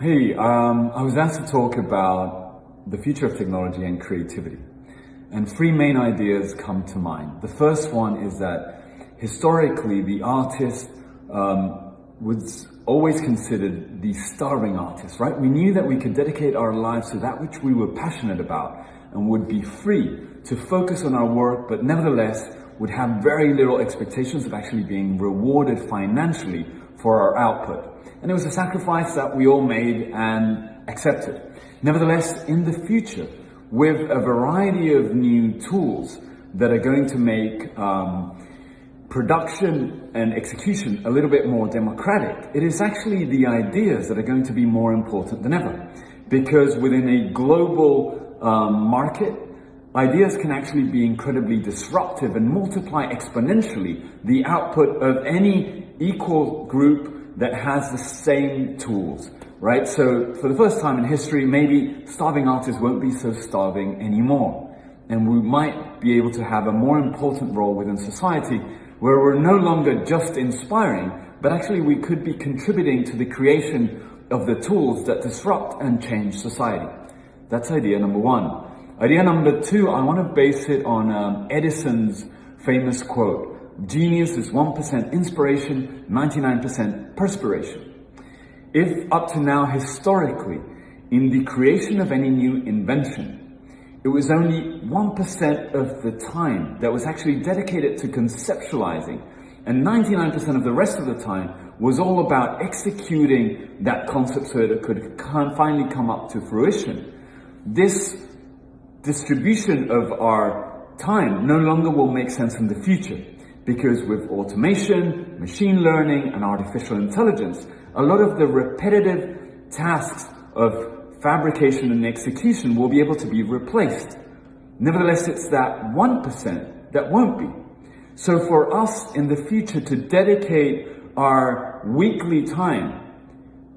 Hey, I was asked to talk about the future of technology and creativity. And three main ideas come to mind. The first one is that historically the artist was always considered the starving artist, right? We knew that we could dedicate our lives to that which we were passionate about and would be free to focus on our work, but nevertheless would have very little expectations of actually being rewarded financially for our output. And it was a sacrifice that we all made and accepted. Nevertheless, in the future, with a variety of new tools that are going to make production and execution a little bit more democratic, it is actually the ideas that are going to be more important than ever. Because within a global market, ideas can actually be incredibly disruptive and multiply exponentially the output of any equal group that has the same tools, right? So for the first time in history, maybe starving artists won't be so starving anymore. And we might be able to have a more important role within society where we're no longer just inspiring, but actually we could be contributing to the creation of the tools that disrupt and change society. That's idea number one. Idea number two, I want to base it on Edison's famous quote: "Genius is 1% inspiration, 99% perspiration." If up to now, historically, in the creation of any new invention, it was only 1% of the time that was actually dedicated to conceptualizing, and 99% of the rest of the time was all about executing that concept so that it could finally come up to fruition, this distribution of our time no longer will make sense in the future. Because with automation, machine learning, and artificial intelligence, a lot of the repetitive tasks of fabrication and execution will be able to be replaced. Nevertheless, it's that 1% that won't be. So for us in the future to dedicate our weekly time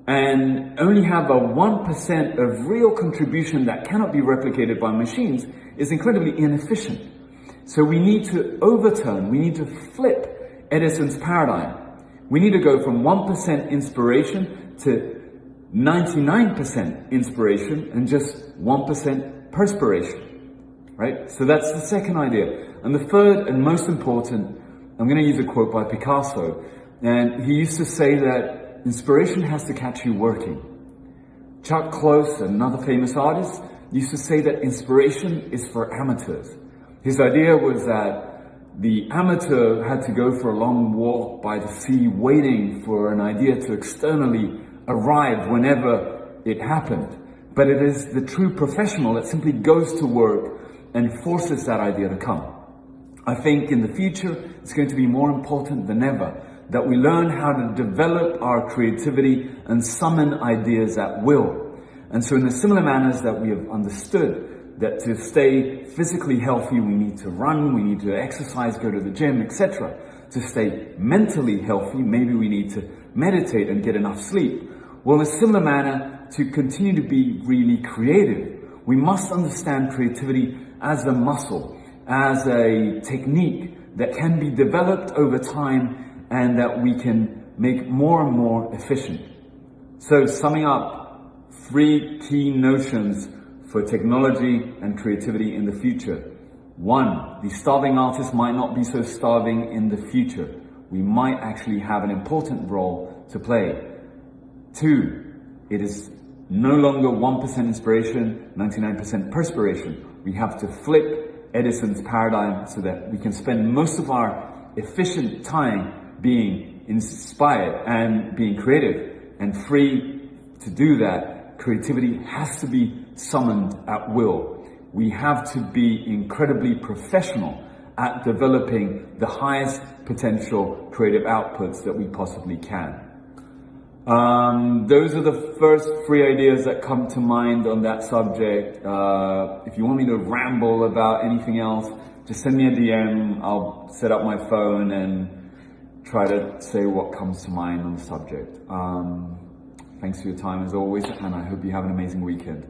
and only have a 1% of real contribution that cannot be replicated by machines is incredibly inefficient. So we need to overturn, we need to flip Edison's paradigm. We need to go from 1% inspiration to 99% inspiration and just 1% perspiration, right? So that's the second idea. And the third and most important, I'm going to use a quote by Picasso. And he used to say that inspiration has to catch you working. Chuck Close, another famous artist, used to say that inspiration is for amateurs. His idea was that the amateur had to go for a long walk by the sea waiting for an idea to externally arrive whenever it happened. But it is the true professional that simply goes to work and forces that idea to come. I think in the future, it's going to be more important than ever that we learn how to develop our creativity and summon ideas at will. And so in the similar manners that we have understood that to stay physically healthy, we need to run, we need to exercise, go to the gym, etc. To stay mentally healthy, maybe we need to meditate and get enough sleep. Well, in a similar manner, to continue to be really creative, we must understand creativity as a muscle, as a technique that can be developed over time and that we can make more and more efficient. So summing up, three key notions for technology and creativity in the future. One, the starving artist might not be so starving in the future. We might actually have an important role to play. Two, it is no longer 1% inspiration, 99% perspiration. We have to flip Edison's paradigm so that we can spend most of our efficient time being inspired and being creative. And three, to do that, creativity has to be summoned at will. We have to be incredibly professional at developing the highest potential creative outputs that we possibly can. Those are the first three ideas that come to mind on that subject. If you want me to ramble about anything else, just send me a DM. I'll set up my phone and try to say what comes to mind on the subject. Thanks for your time as always, and I hope you have an amazing weekend.